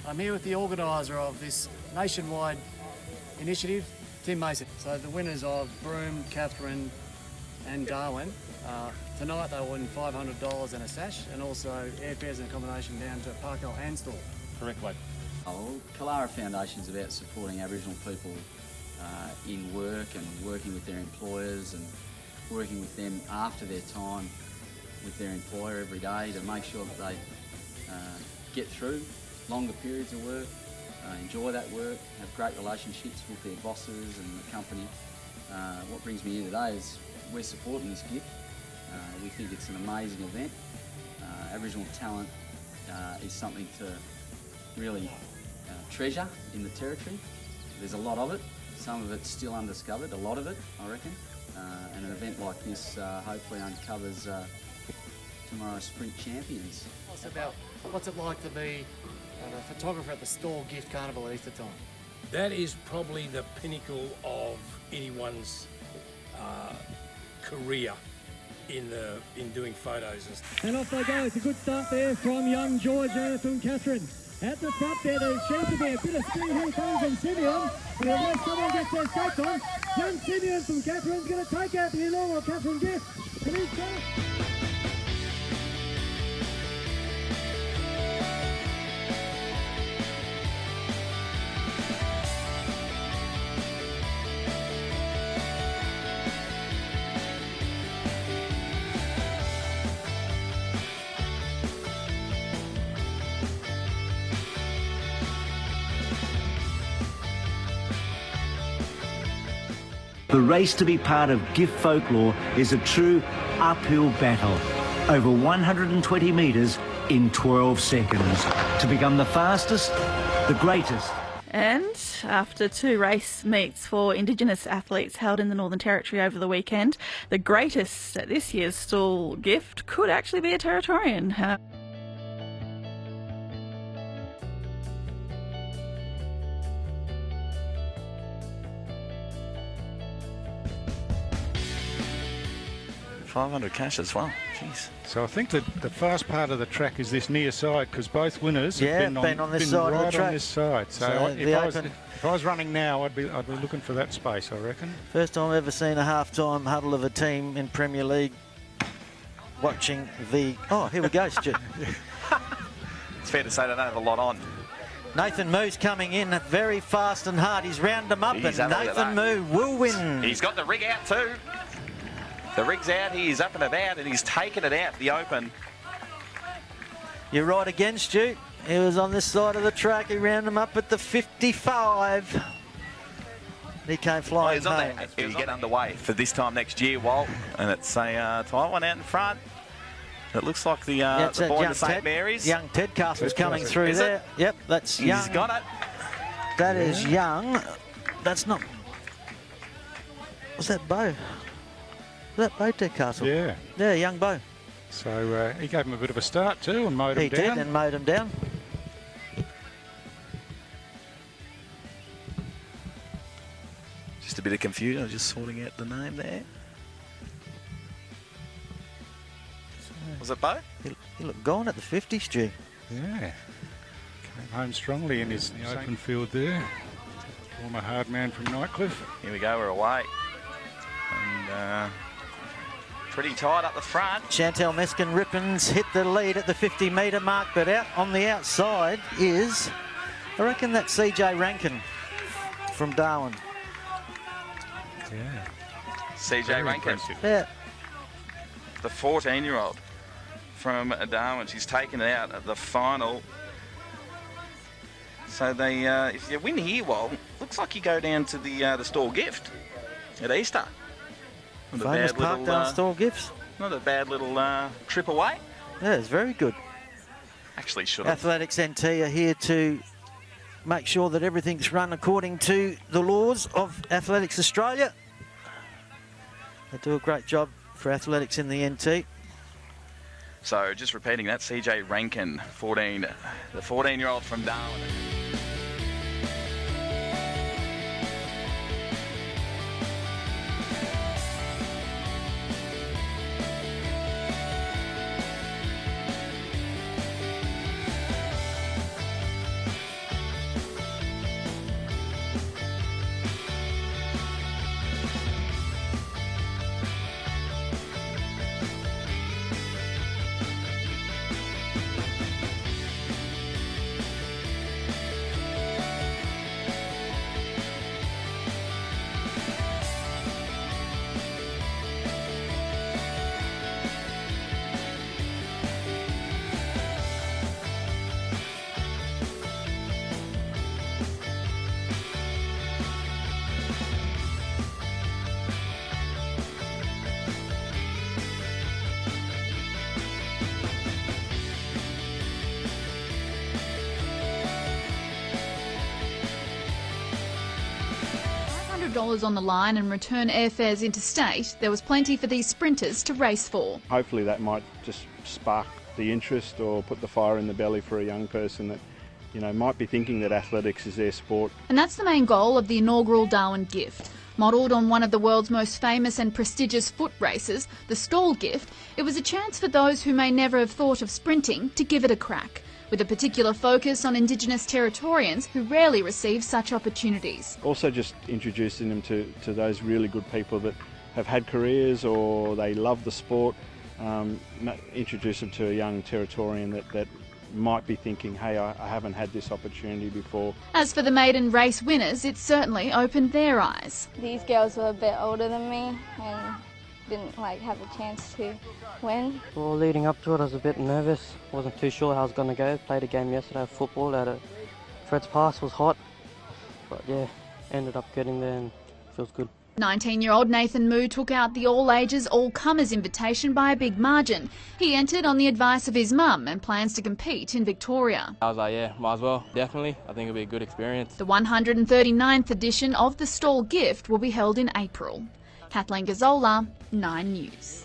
I'm here with the organiser of this nationwide initiative, Tim Mason. So the winners of Broome, Katherine and Darwin, tonight they won $500 and a sash, and also airfares and accommodation down to Parkdale and Stawell. Correctly. Well, Killara Foundation is about supporting Aboriginal people in work and working with their employers and working with them after their time with their employer every day to make sure that they get through longer periods of work, enjoy that work, have great relationships with their bosses and the company. What brings me here today is we're supporting this gift. We think it's an amazing event. Aboriginal talent is something to really treasure in the territory. There's a lot of it. Some of it's still undiscovered, a lot of it, I reckon. And an event like this hopefully uncovers tomorrow's sprint champions. Tell us about what's it like to be a photographer at the Stawell Gift Carnival at Easter time? That is probably the pinnacle of anyone's career in doing photos. And off they go. It's a good start there from young George and from Katherine. At the front there seems to be a bit of speed here coming from Simeon. And unless someone gets their skates on, young Simeon from Katherine's going to take out the inaugural Katherine Gift. And he's got it. The race to be part of Gift folklore is a true uphill battle, over 120 metres in 12 seconds, to become the fastest, the greatest. And after 2 race meets for Indigenous athletes held in the Northern Territory over the weekend, the greatest at this year's Stawell Gift could actually be a Territorian. $500 cash as well. Jeez. So I think that the fast part of the track is this near side, because both winners have been on this side of the track. on this side. So if I was running now, I'd be looking for that space, I reckon. First time I've ever seen a half-time huddle of a team in Premier League watching the... Oh, here we go, Stu. It's fair to say they don't have a lot on. Nathan Moo's coming in very fast and hard. He's round them up, and Nathan Moo will win. He's got the rig out too. The rig's out, he's up and about, and he's taken it out the open. You're right again, Stu. He was on this side of the track. He rounded him up at the 55. He came flying home. He'll get underway for this time next year, Walt. And it's a Taiwan out in front. It looks like the boy in St Mary's. Young Ted Castle's coming through there. Yep, that's young. He's got it. That is young. That's not... Was that Bo? Was that Bo Ted Castle? Yeah. Yeah, young Bo. So he gave him a bit of a start too and mowed him down. He did, and mowed him down. Just a bit of confusion. I was just sorting out the name there. Was it Bo? He looked gone at the 50, Stu. Yeah. Came home strongly in his open field there. Former hard man from Nightcliff. Here we go, we're away. And pretty tight up the front. Chantel Meskin-Rippins hit the lead at the 50-metre mark, but out on the outside is, I reckon that's CJ Rankin from Darwin. Yeah. CJ Rankin. Yeah. The 14-year-old from Darwin. She's taken it out at the final. So they, if you win here, well, looks like you go down to the Stawell Gift at Easter. Famous Parkdale Stawell Gifts. Not a bad little trip away. Yeah, it's very good. Actually should have. Athletics NT are here to make sure that everything's run according to the laws of Athletics Australia. They do a great job for athletics in the NT. So just repeating that, CJ Rankin, the 14-year-old from Darwin. $500 on the line and return airfares interstate, there was plenty for these sprinters to race for. Hopefully that might just spark the interest or put the fire in the belly for a young person that, you know, might be thinking that athletics is their sport. And that's the main goal of the inaugural Darwin Gift. Modelled on one of the world's most famous and prestigious foot races, the Stawell Gift, it was a chance for those who may never have thought of sprinting to give it a crack, with a particular focus on Indigenous Territorians who rarely receive such opportunities. Also just introducing them to those really good people that have had careers or they love the sport. Introduce them to a young Territorian that might be thinking, hey, I haven't had this opportunity before. As for the maiden race winners, it certainly opened their eyes. These girls were a bit older than me and didn't have a chance to win. Well, leading up to it I was a bit nervous. Wasn't too sure how I was going to go. Played a game yesterday of football out at Fred's Pass, was hot. But yeah, ended up getting there and feels good. 19-year-old Nathan Moo took out the all-ages, all-comers invitation by a big margin. He entered on the advice of his mum and plans to compete in Victoria. I was like, yeah, might as well, definitely. I think it'll be a good experience. The 139th edition of the Stawell Gift will be held in April. Kathleen Gazzola, 9 News.